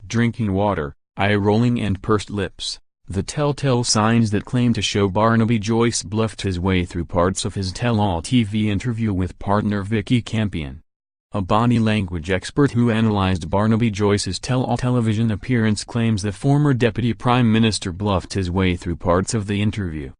drinking water, eye-rolling and pursed lips, the telltale signs that claim to show Barnaby Joyce bluffed his way through parts of his tell-all TV interview with partner Vikki Campion. A body language expert who analyzed Barnaby Joyce's tell-all television appearance claims the former Deputy Prime Minister bluffed his way through parts of the interview.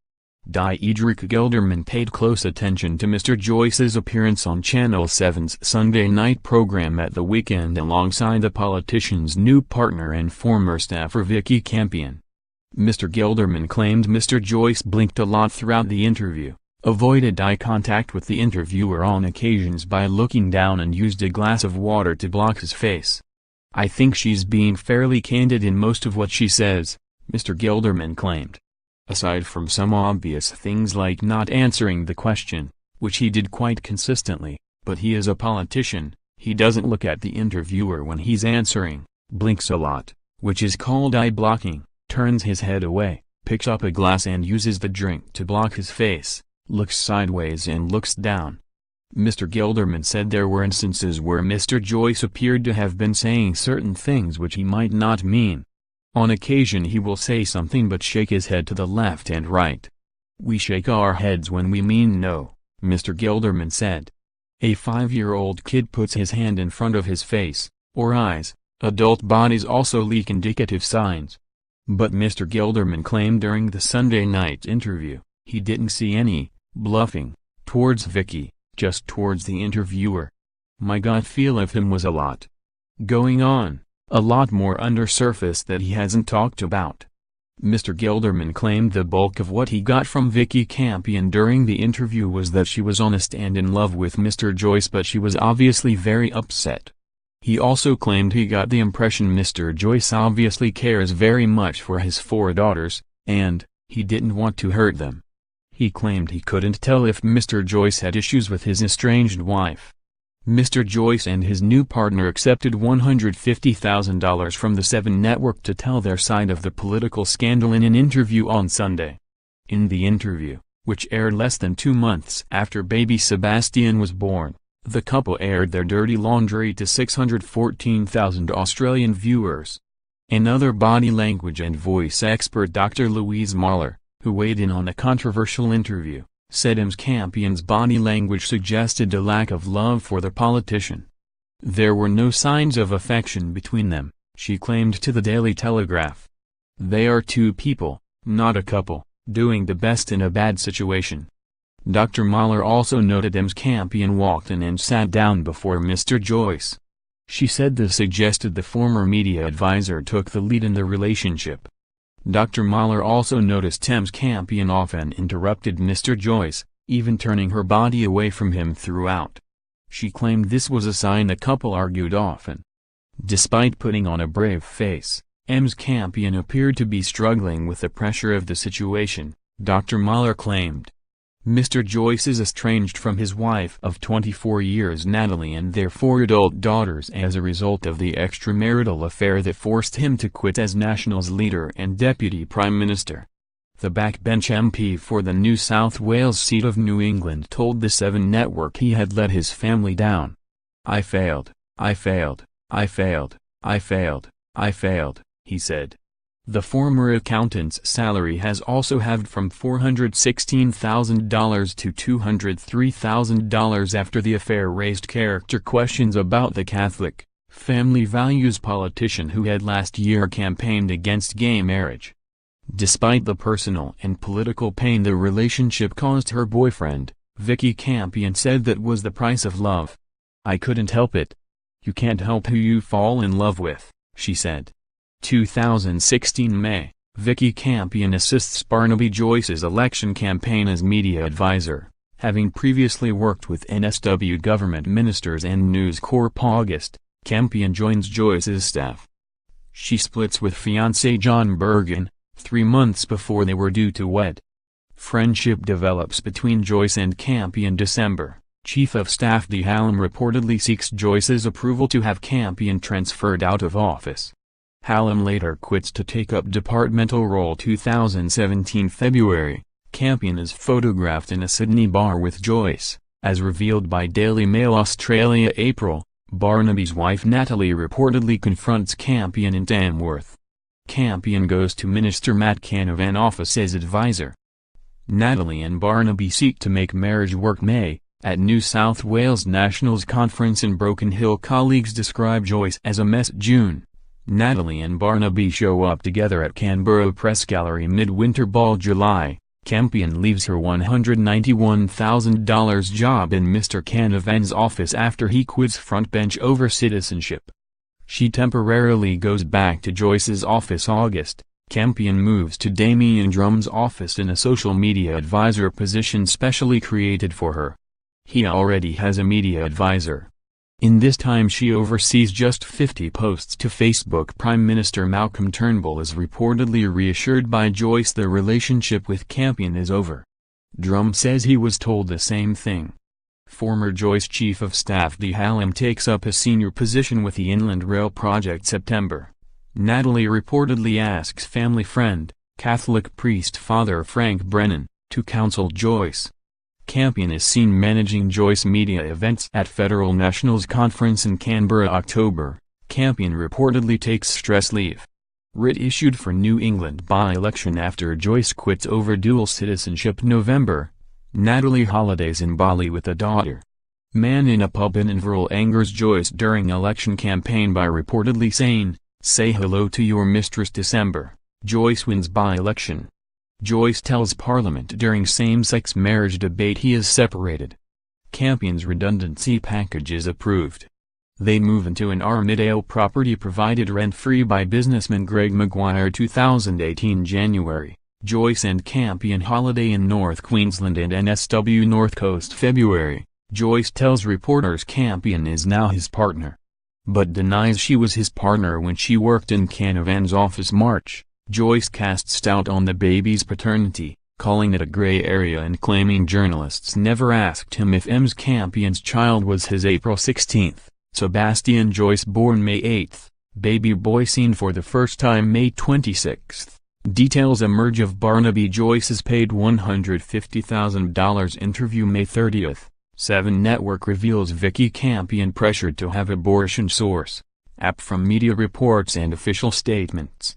Diederik Gelderman paid close attention to Mr Joyce's appearance on Channel 7's Sunday night program at the weekend alongside the politician's new partner and former staffer Vikki Campion. Mr Gelderman claimed Mr Joyce blinked a lot throughout the interview, avoided eye contact with the interviewer on occasions by looking down and used a glass of water to block his face. "I think she's being fairly candid in most of what she says," Mr Gelderman claimed. Aside from some obvious things like not answering the question, which he did quite consistently, but he is a politician, he doesn't look at the interviewer when he's answering, blinks a lot, which is called eye blocking, turns his head away, picks up a glass and uses the drink to block his face, looks sideways and looks down. Mr Gelderman said there were instances where Mr Joyce appeared to have been saying certain things which he might not mean. On occasion he will say something but shake his head to the left and right. "We shake our heads when we mean no," Mr Gelderman said. A 5-year-old kid puts his hand in front of his face, or eyes. Adult bodies also leak indicative signs. But Mr Gelderman claimed during the Sunday night interview, he didn't see any bluffing towards Vikki, just towards the interviewer. "My gut feel of him was a lot going on. A lot more undersurface that he hasn't talked about." Mr Gelderman claimed the bulk of what he got from Vikki Campion during the interview was that she was honest and in love with Mr Joyce, but she was obviously very upset. He also claimed he got the impression Mr Joyce obviously cares very much for his 4 daughters, and he didn't want to hurt them. He claimed he couldn't tell if Mr Joyce had issues with his estranged wife. Mr Joyce and his new partner accepted $150,000 from the 7 network to tell their side of the political scandal in an interview on Sunday. In the interview, which aired less than 2 months after baby Sebastian was born, the couple aired their dirty laundry to 614,000 Australian viewers. Another body language and voice expert, Dr. Louise Mahler, who weighed in on a controversial interview, said Ms Campion's body language suggested a lack of love for the politician. "There were no signs of affection between them," she claimed to the Daily Telegraph. "They are 2 people, not a couple, doing the best in a bad situation." Dr. Mahler also noted Ms Campion walked in and sat down before Mr Joyce. She said this suggested the former media advisor took the lead in the relationship. Dr. Mahler also noticed Ms Campion often interrupted Mr Joyce, even turning her body away from him throughout. She claimed this was a sign the couple argued often. Despite putting on a brave face, Ms Campion appeared to be struggling with the pressure of the situation, Dr. Mahler claimed. Mr Joyce is estranged from his wife of 24 years Natalie and their 4 adult daughters as a result of the extramarital affair that forced him to quit as Nationals leader and Deputy Prime Minister. The backbench MP for the New South Wales seat of New England told the 7 network he had let his family down. I failed, I failed, I failed, I failed, I failed, he said. The former accountant's salary has also halved from $416,000 to $203,000 after the affair raised character questions about the Catholic, family values politician who had last year campaigned against gay marriage. Despite the personal and political pain the relationship caused her boyfriend, Vikki Campion said that was the price of love. I couldn't help it. You can't help who you fall in love with, she said. 2016 May, Vikki Campion assists Barnaby Joyce's election campaign as media advisor, having previously worked with NSW government ministers and News Corp. August, Campion joins Joyce's staff. She splits with fiancé John Bergen, 3 months before they were due to wed. Friendship develops between Joyce and Campion December. Chief of Staff D. Hallam reportedly seeks Joyce's approval to have Campion transferred out of office. Hallam later quits to take up departmental role. 2017 February, Campion is photographed in a Sydney bar with Joyce, as revealed by Daily Mail Australia. April, Barnaby's wife Natalie reportedly confronts Campion in Tamworth. Campion goes to Minister Matt Canavan office as advisor. Natalie and Barnaby seek to make marriage work. May, at New South Wales Nationals Conference in Broken Hill, colleagues describe Joyce as a mess. June, Natalie and Barnaby show up together at Canberra Press Gallery midwinter ball. July, Campion leaves her $191,000 job in Mr Canavan's office after he quits frontbench over citizenship. She temporarily goes back to Joyce's office. August, Campion moves to Damien Drum's office in a social media advisor position specially created for her. He already has a media advisor. In this time she oversees just 50 posts to Facebook. Prime Minister Malcolm Turnbull is reportedly reassured by Joyce the relationship with Campion is over. Drum says he was told the same thing. Former Joyce Chief of Staff Dee Hallam takes up a senior position with the Inland Rail project. September, Natalie reportedly asks family friend, Catholic priest Father Frank Brennan, to counsel Joyce. Campion is seen managing Joyce media events at Federal Nationals Conference in Canberra. October, Campion reportedly takes stress leave. Writ issued for New England by-election after Joyce quits over dual citizenship. November, Natalie holidays in Bali with a daughter. Man in a pub in Inverell angers Joyce during election campaign by reportedly saying, "Say hello to your mistress." December, Joyce wins by-election. Joyce tells Parliament during same-sex marriage debate he is separated. Campion's redundancy package is approved. They move into an Armidale property provided rent-free by businessman Greg Maguire. 2018 January, Joyce and Campion holiday in North Queensland and NSW North Coast. February, Joyce tells reporters Campion is now his partner, but denies she was his partner when she worked in Canavan's office. March, Joyce casts doubt on the baby's paternity, calling it a gray area and claiming journalists never asked him if Campion's child was his. April 16, Sebastian Joyce born May 8, baby boy seen for the first time May 26. Details emerge of Barnaby Joyce's paid $150,000 interview. May 30, 7 Network reveals Vikki Campion pressured to have abortion. Source: app from media reports and official statements.